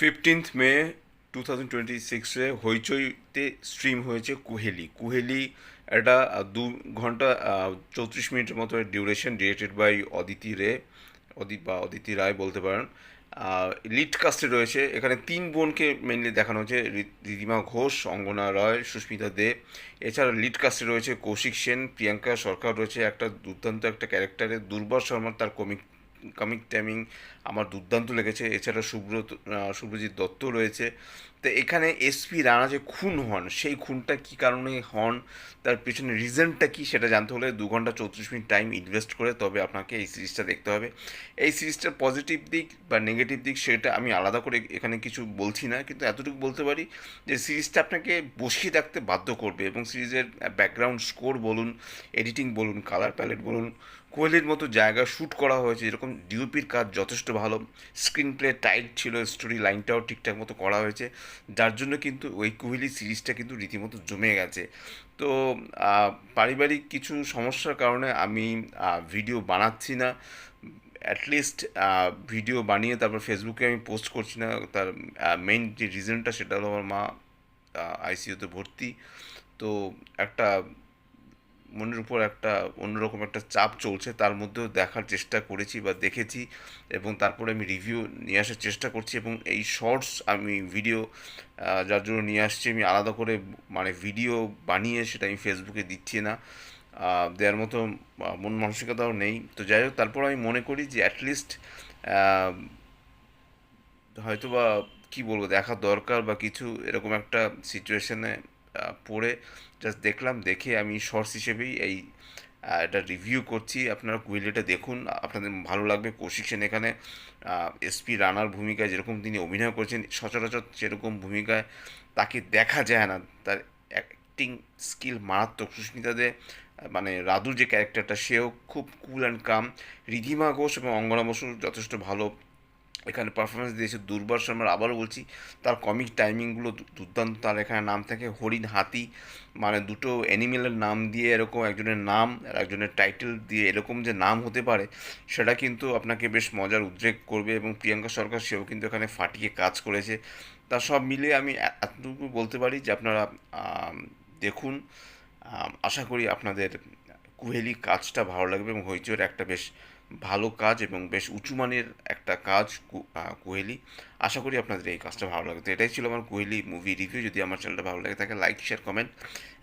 15 মে 2026 হইচইতে stream হয়েছে কুহেলি কুহেলি। এটা 2 ঘন্টা 34 মিনিটের মতো ডিউরেশন, ডিরেক্টেড বাই অদিতি রায় বলতে পারেন। লিড কাস্টে রয়েছে এখানে 3 বোনকে মেনলি দেখানো হয়েছে: রিধিমা ঘোষ, অঙ্গনা রয়, সুস্মিতা দে। এছাড়া লিড কাস্টে রয়েছে কৌশিক সেন, প্রিয়াঙ্কা সরকার রয়েছে একটা দুর্দান্ত একটা ক্যারেক্টারে। দুর্বার শর্মার তার কমিক টাইমিং আমার দুর্দান্ত লেগেছে। এছাড়া শুভ্রজিৎ দত্ত রয়েছে। তো এখানে এসপি রানা যে খুন হন, সেই খুনটা কী কারণে হন, তার পেছনে রিজনটা কী, সেটা জানতে হলে 2 ঘন্টা 34 মিনিট টাইম ইনভেস্ট করে তবে আপনাকে এই সিরিজটা দেখতে হবে। এই সিরিজটার পজিটিভ দিক বা নেগেটিভ দিক সেটা আমি আলাদা করে এখানে কিছু বলছি না, কিন্তু এতটুকু বলতে পারি যে সিরিজটা আপনাকে বসিয়ে রাখতে বাধ্য করবে। এবং সিরিজের ব্যাকগ্রাউন্ড স্কোর বলুন, এডিটিং বলুন, কালার প্যালেট বলুন, কোহলির মতো জায়গা শ্যুট করা হয়েছে, যেরকম ডিওপির কাজ যথেষ্ট ভালো, স্ক্রিন প্লে টাইট ছিল, স্টোরি লাইনটাও ঠিকঠাক মতো করা হয়েছে, যার জন্য কিন্তু ওই কোহলি সিরিজটা কিন্তু রীতিমতো জমে গেছে। তো পারিবারিক কিছু সমস্যার কারণে আমি ভিডিও বানাচ্ছি না। অ্যাটলিস্ট ভিডিও বানিয়ে তারপর ফেসবুকে আমি পোস্ট করছি না। তার মেইন যে রিজনটা সেটা হলো আমার মা আইসিইউতে ভর্তি। তো একটা মনের উপর একটা অন্যরকম একটা চাপ চলছে, তার মধ্যেও দেখার চেষ্টা করেছি বা দেখেছি, এবং তারপরে আমি রিভিউ নিয়ে আসার চেষ্টা করছি। এবং এই শর্টস আমি ভিডিও যার জন্য নিয়ে আসছি, আমি আলাদা করে মানে ভিডিও বানিয়ে সেটা আমি ফেসবুকে দিচ্ছি না, দেওয়ার মতো মন মানসিকতাও নেই। তো যাই হোক, তারপর আমি মনে করি যে অ্যাটলিস্ট হয়তো বা কী বলবো, দেখা দরকার বা কিছু এরকম একটা সিচুয়েশনে পড়ে জাস্ট দেখলাম, দেখে আমি শর্টস হিসেবেই এই এটা রিভিউ করছি। আপনারা কুইলিটা দেখুন, আপনাদের ভালো লাগবে। কৌশিক সেন এখানে এসপি রানার ভূমিকায় যেরকম তিনি অভিনয় করেছেন, সচরাচর সেরকম ভূমিকায় তাকে দেখা যায় না। তার অ্যাক্টিং স্কিল মারাত্মক। সুস্মিতা দে মানে রাধুর যে ক্যারেক্টারটা, সেও খুব কুল অ্যান্ড কাম। রিধিমা ঘোষ এবং অঙ্গনা বসু যথেষ্ট ভালো এখানে পারফরমেন্স দিয়েছে। দুর্বার শর্মার আবারও বলছি, তার কমিক টাইমিংগুলো দুর্দান্ত। তার এখানে নাম থাকে হরিণ, হাতি, মানে দুটো অ্যানিমেলের নাম দিয়ে এরকম একজনের নাম আর একজনের টাইটেল দিয়ে এরকম যে নাম হতে পারে, সেটা কিন্তু আপনাকে বেশ মজার উদ্রেক করবে। এবং প্রিয়াঙ্কা সরকার, সেও কিন্তু এখানে ফাটিয়ে কাজ করেছে। তা সব মিলিয়ে আমি এতটুকু বলতে পারি যে আপনারা দেখুন। আশা করি আপনাদের কুহেলি কাজটা ভালো লাগবে, এবং হইচইয়ের একটা বেশ ভালো কাজ এবং বেশ উঁচু মানের একটা কাজ কুহেলি। আশা করি আপনাদের এই কাজটা ভালো লাগে। তো এটাই ছিল আমার কুহেলি মুভি রিভিউ। যদি আমার চ্যানেলটা ভালো লাগে থাকে, লাইক, শেয়ার, কমেন্ট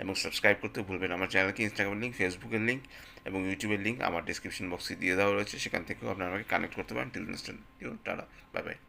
এবং সাবস্ক্রাইব করতে ভুলবেন। আমার চ্যানেলকে ইনস্টাগ্রামের লিঙ্ক, ফেসবুকের লিঙ্ক এবং ইউটিউবের লিঙ্ক আমার ডিসক্রিপশন বক্সে দিয়ে দেওয়া রয়েছে, সেখান থেকেও আপনারা আমাকে কানেক্ট করতে পারেন। Till next time, tata, bye bye.